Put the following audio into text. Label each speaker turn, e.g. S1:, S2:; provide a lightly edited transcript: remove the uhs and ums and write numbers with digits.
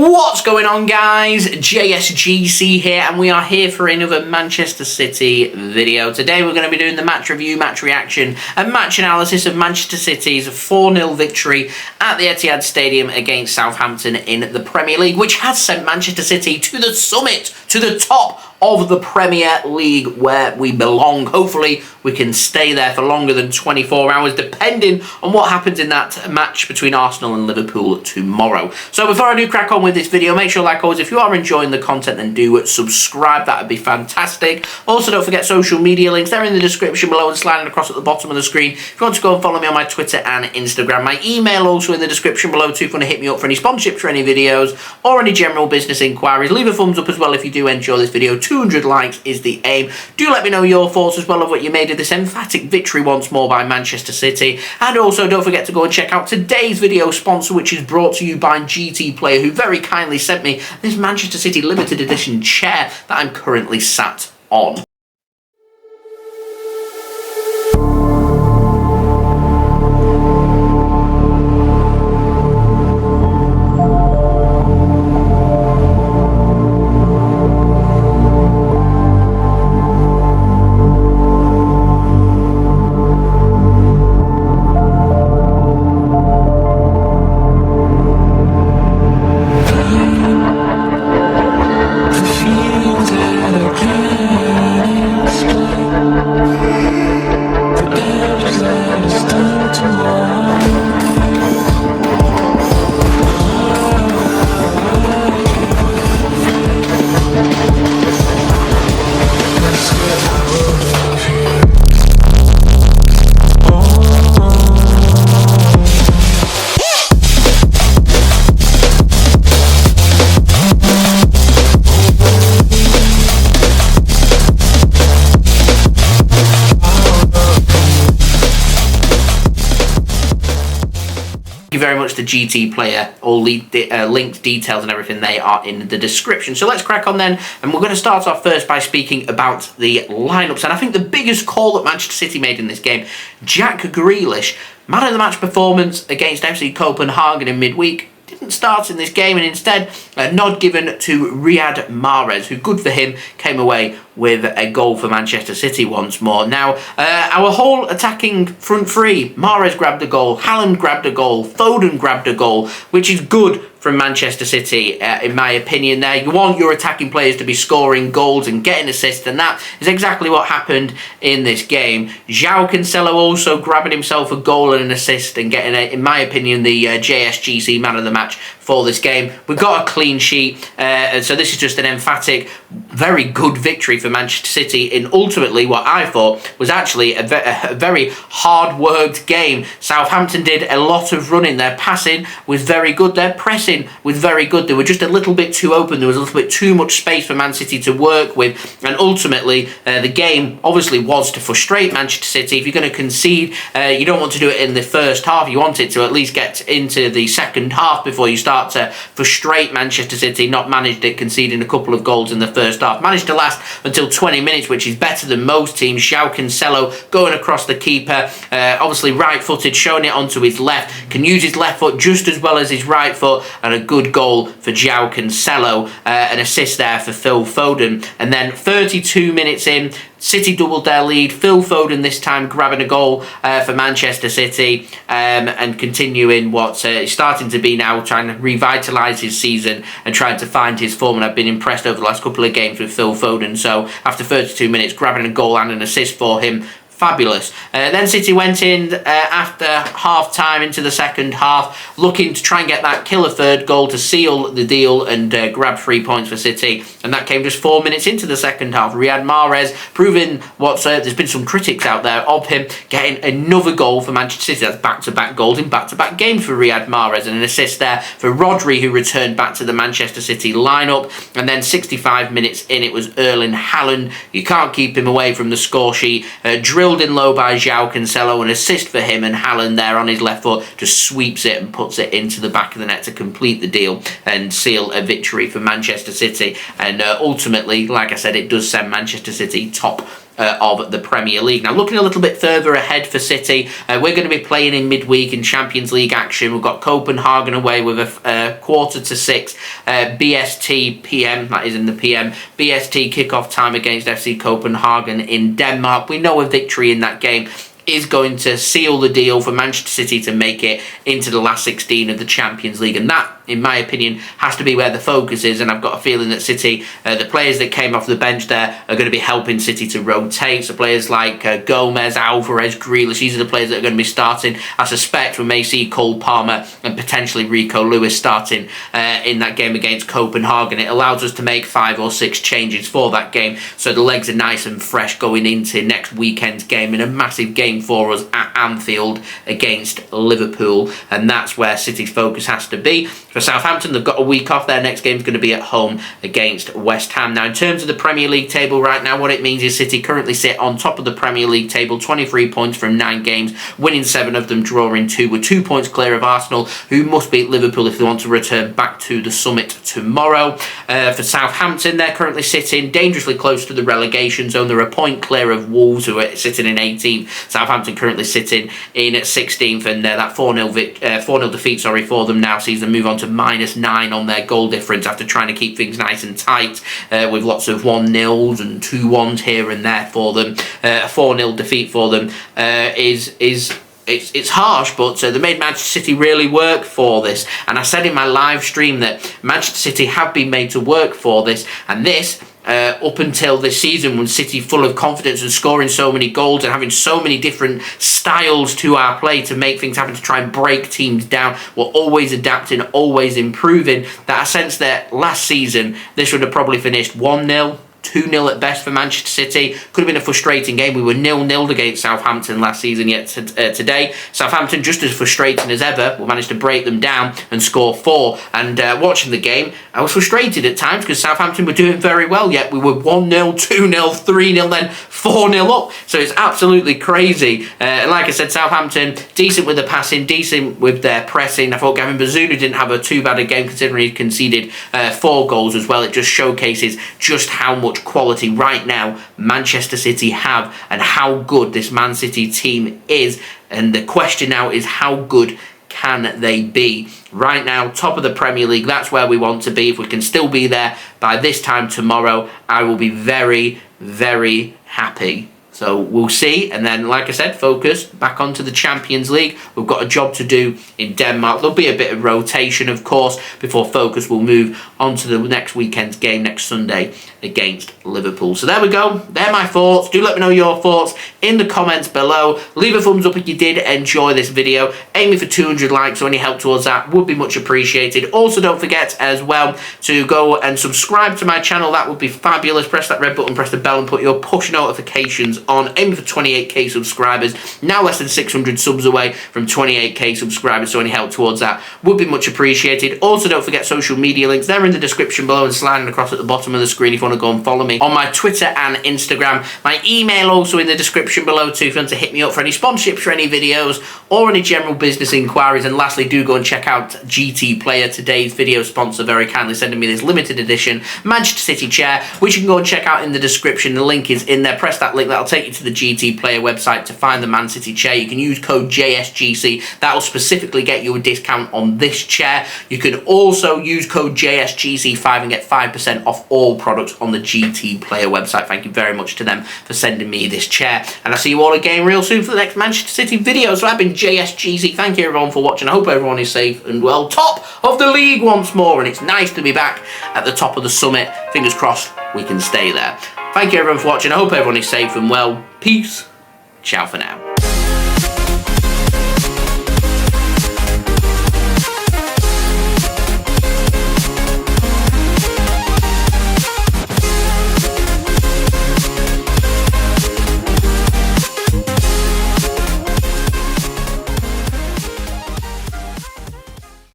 S1: What's going on, guys? JSGC here, and we are here for another Manchester City video. Today we're going to be doing the match review, match reaction and match analysis of Manchester City's 4-0 victory at the Etihad Stadium against Southampton in the Premier League, which has sent Manchester City to the summit, to the top of the Premier League where we belong. Hopefully we can stay there for longer than 24 hours, depending on what happens in that match between Arsenal and Liverpool tomorrow. So before I do crack on with this video, make sure, like always, if you are enjoying the content, then do subscribe. That would be fantastic. Also, don't forget social media links. They're in the description below and sliding across at the bottom of the screen. If you want to go and follow me on my Twitter and Instagram, my email also in the description below too if you want to hit me up for any sponsorship for any videos or any general business inquiries. Leave a thumbs up as well if you do enjoy this video. 200 likes is the aim. Do let me know your thoughts as well of what you made of this emphatic victory once more by Manchester City. And also don't forget to go and check out today's video sponsor, which is brought to you by GT Player, who very kindly sent me this Manchester City limited edition chair that I'm currently sat on. Thank you very much to GT Player. All links, details and everything, they are in the description. So let's crack on then, and we're going to start off first by speaking about the lineups. And I think the biggest call that Manchester City made in this game, Jack Grealish, man of the match performance against FC Copenhagen in midweek, didn't start in this game, and instead a nod given to Riyad Mahrez, who, good for him, came away with a goal for Manchester City once more. Now, our whole attacking front three, Mahrez grabbed a goal, Haaland grabbed a goal, Foden grabbed a goal, which is good from Manchester City, in my opinion there. You want your attacking players to be scoring goals and getting assists, and that is exactly what happened in this game. Joao Cancelo also grabbing himself a goal and an assist and getting, in my opinion, the JSGC man of the match for this game. We've got a clean sheet, and so this is just an emphatic, very good victory for Manchester City in ultimately what I thought was actually a very hard-worked game. Southampton did a lot of running. Their passing was very good. Their pressing was very good. They were just a little bit too open. There was a little bit too much space for Man City to work with, and ultimately the game obviously was to frustrate Manchester City. If you're going to concede, you don't want to do it in the first half. You want it to at least get into the second half before you start to frustrate Manchester City. Not managed it, conceding a couple of goals in the first half. Managed to last until 20 minutes, which is better than most teams. Joao Cancelo going across the keeper, obviously right-footed, showing it onto his left, can use his left foot just as well as his right foot, and a good goal for Joao Cancelo, an assist there for Phil Foden. And then 32 minutes in, City doubled their lead. Phil Foden this time grabbing a goal for Manchester City, and continuing what is starting to be now, trying to revitalise his season and trying to find his form. And I've been impressed over the last couple of games with Phil Foden. So after 32 minutes, grabbing a goal and an assist for him, fabulous. Then City went in after half-time into the second half, looking to try and get that killer third goal to seal the deal and grab 3 points for City. And that came just 4 minutes into the second half. Riyad Mahrez proving what there's been some critics out there of him, getting another goal for Manchester City. That's back-to-back goals in back-to-back games for Riyad Mahrez, and an assist there for Rodri, who returned back to the Manchester City lineup. And then 65 minutes in, it was Erling Haaland. You can't keep him away from the score sheet. Drilled in low by Joao Cancelo, an assist for him, and Haaland there on his left foot just sweeps it and puts it into the back of the net to complete the deal and seal a victory for Manchester City. And ultimately, like I said, it does send Manchester City top of the Premier League. Now, looking a little bit further ahead for City, we're going to be playing in midweek in Champions League action. We've got Copenhagen away with a 5:45 BST PM, that is in the PM, BST kickoff time against FC Copenhagen in Denmark. We know a victory in that game is going to seal the deal for Manchester City to make it into the last 16 of the Champions League, and that, in my opinion, has to be where the focus is. And I've got a feeling that City, the players that came off the bench there, are going to be helping City to rotate. So players like Gomez, Alvarez, Grealish, these are the players that are going to be starting. I suspect we may see Cole Palmer and potentially Rico Lewis starting in that game against Copenhagen. It allows us to make 5 or 6 changes for that game, so the legs are nice and fresh going into next weekend's game, in a massive game for us at Anfield against Liverpool, and that's where City's focus has to be. For Southampton, they've got a week off. Their next game is going to be at home against West Ham. Now, in terms of the Premier League table right now, what it means is City currently sit on top of the Premier League table, 23 points from 9 games, winning 7 of them, drawing 2. We're 2 points clear of Arsenal, who must beat Liverpool if they want to return back to the summit tomorrow. For Southampton, they're currently sitting dangerously close to the relegation zone. They're a point clear of Wolves, who are sitting in 18th. Southampton currently sitting in at 16th, and that 4-0 defeat for them now sees them move on to -9 on their goal difference after trying to keep things nice and tight with lots of 1-0s and 2-1s here and there for them. A 4-0 defeat for them it's harsh, but they made Manchester City really work for this. And I said in my live stream that Manchester City have been made to work for this, and this up until this season, when City full of confidence and scoring so many goals and having so many different styles to our play to make things happen, to try and break teams down, we're always adapting, always improving. That I sense that last season this would have probably finished 1-0, 2-0 at best for Manchester City. Could have been a frustrating game. We were 0-0 against Southampton last season, yet today Southampton, just as frustrating as ever, we managed to break them down and score 4. And watching the game, I was frustrated at times because Southampton were doing very well, yet we were 1-0, 2-0, 3-0, then 4-0 up. So it's absolutely crazy. And like I said, Southampton, decent with the passing, decent with their pressing. I thought Gavin Bazunu didn't have a too bad a game, considering he conceded 4 goals as well. It just showcases just how much quality right now Manchester City have and how good this Man City team is. And the question now is, how good can they be? Right now, top of the Premier League, that's where we want to be. If we can still be there by this time tomorrow, I will be very, very happy. So we'll see, and then, like I said, focus back onto the Champions League. We've got a job to do in Denmark. There'll be a bit of rotation, of course, before focus will move on to the next weekend's game next Sunday against Liverpool. So there we go. They're my thoughts. Do let me know your thoughts in the comments below. Leave a thumbs up if you did enjoy this video. Aiming for 200 likes, so any help towards that would be much appreciated. Also, don't forget as well to go and subscribe to my channel. That would be fabulous. Press that red button, press the bell, and put your push notifications on. Aiming for 28k subscribers. Now less than 600 subs away from 28k subscribers, so any help towards that would be much appreciated. Also, don't forget social media links. They're in the description below and sliding across at the bottom of the screen if you want to go and follow me on my Twitter and Instagram. My email also in the description below too if you want to hit me up for any sponsorships for any videos or any general business inquiries. And lastly, do go and check out GT Player, today's video sponsor, very kindly sending me this limited edition Manchester City chair, which you can go and check out in the description. The link is in there. Press that link, that'll take you to the GT Player website to find the Man City chair. You can use code JSGC, that will specifically get you a discount on this chair. You can also use code JSGC5 and get 5% off all products on the GT Player website. Thank you very much to them for sending me this chair, and I'll see you all again real soon for the next Manchester City video. So I've been JSGC. Thank you everyone for watching. I hope everyone is safe and well. Top of the league once more, and it's nice to be back at the top of the summit. Fingers crossed we can stay there. Thank you everyone for watching. I hope everyone is safe and well. Peace. Ciao for now.